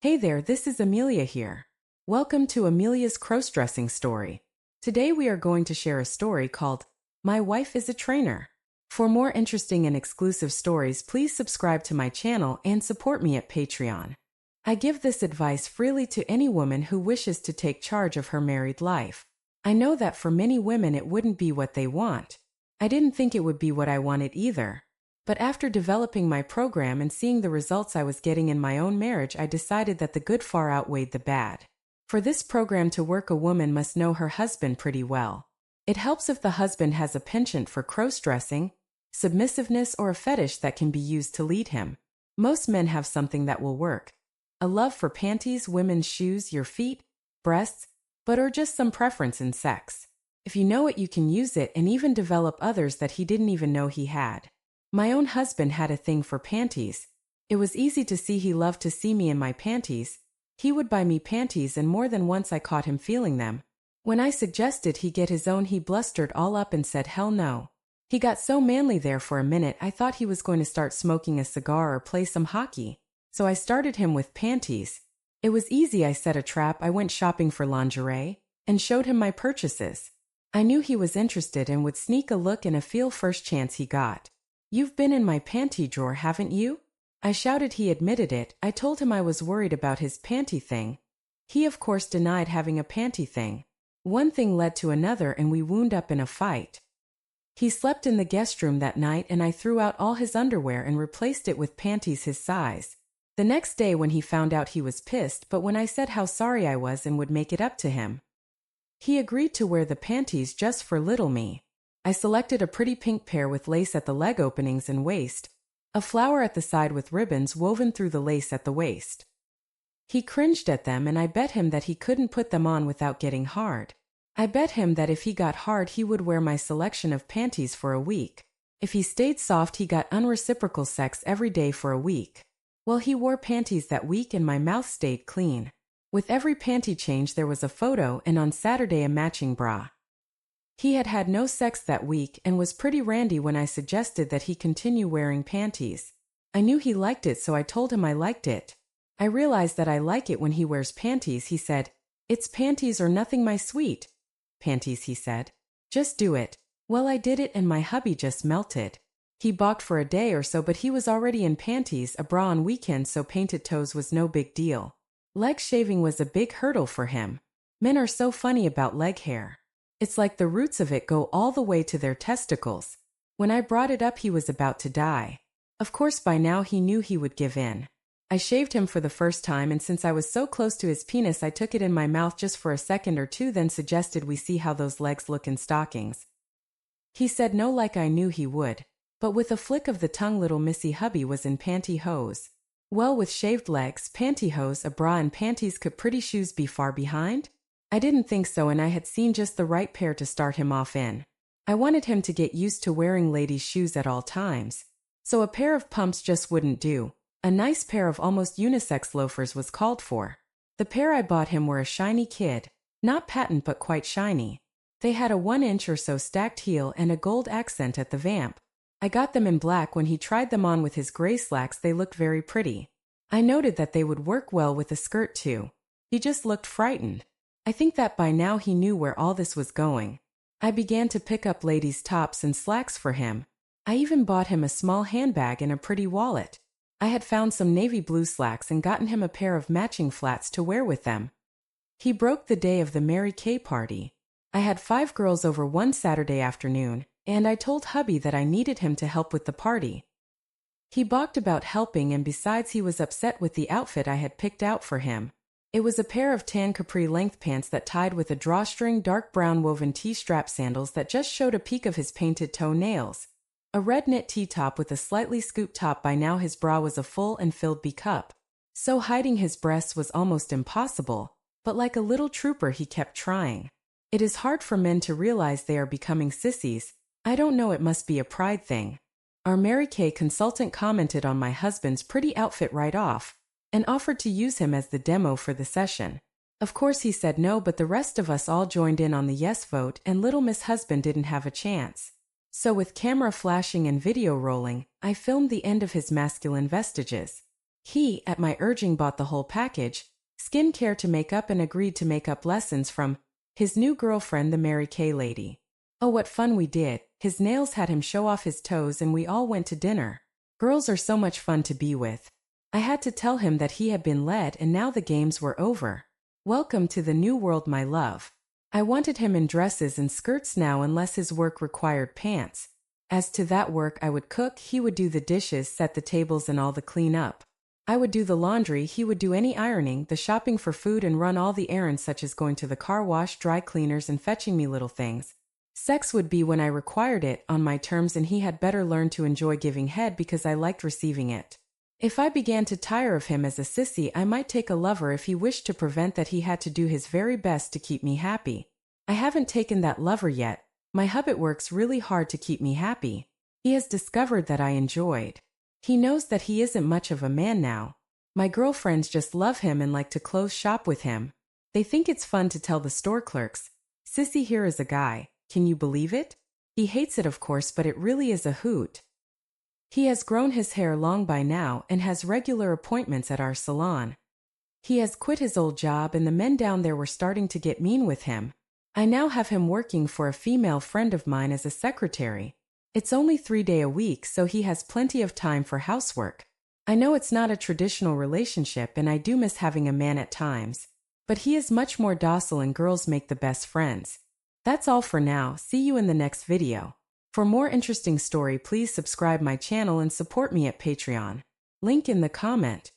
Hey there, this is Amelia here. Welcome to Amelia's crossdressing story. Today we are going to share a story called My Wife is a Trainer. For more interesting and exclusive stories, please subscribe to my channel and support me at Patreon. I give this advice freely to any woman who wishes to take charge of her married life. I know that for many women it wouldn't be what they want. I didn't think it would be what I wanted either. But after developing my program and seeing the results I was getting in my own marriage, I decided that the good far outweighed the bad. For this program to work, a woman must know her husband pretty well. It helps if the husband has a penchant for cross-dressing, submissiveness, or a fetish that can be used to lead him. Most men have something that will work. A love for panties, women's shoes, your feet, breasts, or just some preference in sex. If you know it, you can use it and even develop others that he didn't even know he had. My own husband had a thing for panties. It was easy to see he loved to see me in my panties. He would buy me panties, and more than once I caught him feeling them. When I suggested he get his own, he blustered all up and said hell no. He got so manly there for a minute I thought he was going to start smoking a cigar or play some hockey. So I started him with panties. It was easy. I set a trap. I went shopping for lingerie and showed him my purchases. I knew he was interested and would sneak a look and a feel first chance he got. "You've been in my panty drawer, haven't you?" I shouted. He admitted it. I told him I was worried about his panty thing. He of course denied having a panty thing. One thing led to another and we wound up in a fight. He slept in the guest room that night and I threw out all his underwear and replaced it with panties his size. The next day when he found out, he was pissed, but when I said how sorry I was and would make it up to him, he agreed to wear the panties just for little me. I selected a pretty pink pair with lace at the leg openings and waist, a flower at the side with ribbons woven through the lace at the waist. He cringed at them and I bet him that he couldn't put them on without getting hard. I bet him that if he got hard he would wear my selection of panties for a week. If he stayed soft he got unreciprocal sex every day for a week. Well, he wore panties that week and my mouth stayed clean. With every panty change there was a photo and on Saturday a matching bra. He had had no sex that week and was pretty randy when I suggested that he continue wearing panties. I knew he liked it, so I told him I liked it. I realized that I like it when he wears panties. He said, "It's panties or nothing, my sweet." "Panties," he said. "Just do it." Well, I did it and my hubby just melted. He balked for a day or so, but he was already in panties, a bra on weekends, so painted toes was no big deal. Leg shaving was a big hurdle for him. Men are so funny about leg hair. It's like the roots of it go all the way to their testicles. When I brought it up he was about to die. Of course by now he knew he would give in. I shaved him for the first time, and since I was so close to his penis I took it in my mouth just for a second or two, then suggested we see how those legs look in stockings. He said no like I knew he would. But with a flick of the tongue little missy hubby was in pantyhose. Well, with shaved legs, pantyhose, a bra and panties, could pretty shoes be far behind? I didn't think so, and I had seen just the right pair to start him off in. I wanted him to get used to wearing ladies' shoes at all times. So a pair of pumps just wouldn't do. A nice pair of almost unisex loafers was called for. The pair I bought him were a shiny kid. Not patent but quite shiny. They had a 1-inch or so stacked heel and a gold accent at the vamp. I got them in black. When he tried them on with his gray slacks they looked very pretty. I noted that they would work well with a skirt too. He just looked frightened. I think that by now he knew where all this was going. I began to pick up ladies' tops and slacks for him. I even bought him a small handbag and a pretty wallet. I had found some navy blue slacks and gotten him a pair of matching flats to wear with them. He broke the day of the Mary Kay party. I had 5 girls over one Saturday afternoon, and I told hubby that I needed him to help with the party. He balked about helping, and besides he was upset with the outfit I had picked out for him. It was a pair of tan capri length pants that tied with a drawstring, dark brown woven T-strap sandals that just showed a peek of his painted toe-nails, a red knit T-top with a slightly scooped top. By now his bra was a full and filled B-cup, so hiding his breasts was almost impossible, but like a little trooper he kept trying. It is hard for men to realize they are becoming sissies. I don't know, it must be a pride thing. Our Mary Kay consultant commented on my husband's pretty outfit right off, and offered to use him as the demo for the session. Of course he said no, but the rest of us all joined in on the yes vote, and little Miss Husband didn't have a chance. So with camera flashing and video rolling, I filmed the end of his masculine vestiges. He, at my urging, bought the whole package, skincare to makeup, and agreed to makeup lessons from his new girlfriend, the Mary Kay lady. Oh, what fun we did. His nails had him show off his toes and we all went to dinner. Girls are so much fun to be with. I had to tell him that he had been led and now the games were over. Welcome to the new world, my love. I wanted him in dresses and skirts now unless his work required pants. As to that work, I would cook, he would do the dishes, set the tables and all the cleanup. I would do the laundry, he would do any ironing, the shopping for food, and run all the errands such as going to the car wash, dry cleaners, and fetching me little things. Sex would be when I required it, on my terms, and he had better learn to enjoy giving head because I liked receiving it. If I began to tire of him as a sissy, I might take a lover if he wished to prevent that. He had to do his very best to keep me happy. I haven't taken that lover yet. My hubby works really hard to keep me happy. He has discovered that I enjoyed. He knows that he isn't much of a man now. My girlfriends just love him and like to clothes shop with him. They think it's fun to tell the store clerks, "Sissy here is a guy." Can you believe it? He hates it, of course, but it really is a hoot. He has grown his hair long by now and has regular appointments at our salon. He has quit his old job and the men down there were starting to get mean with him. I now have him working for a female friend of mine as a secretary. It's only 3 days a week, so he has plenty of time for housework. I know it's not a traditional relationship and I do miss having a man at times, but he is much more docile and girls make the best friends. That's all for now. See you in the next video. For more interesting story, please subscribe my channel and support me at Patreon. Link in the comment.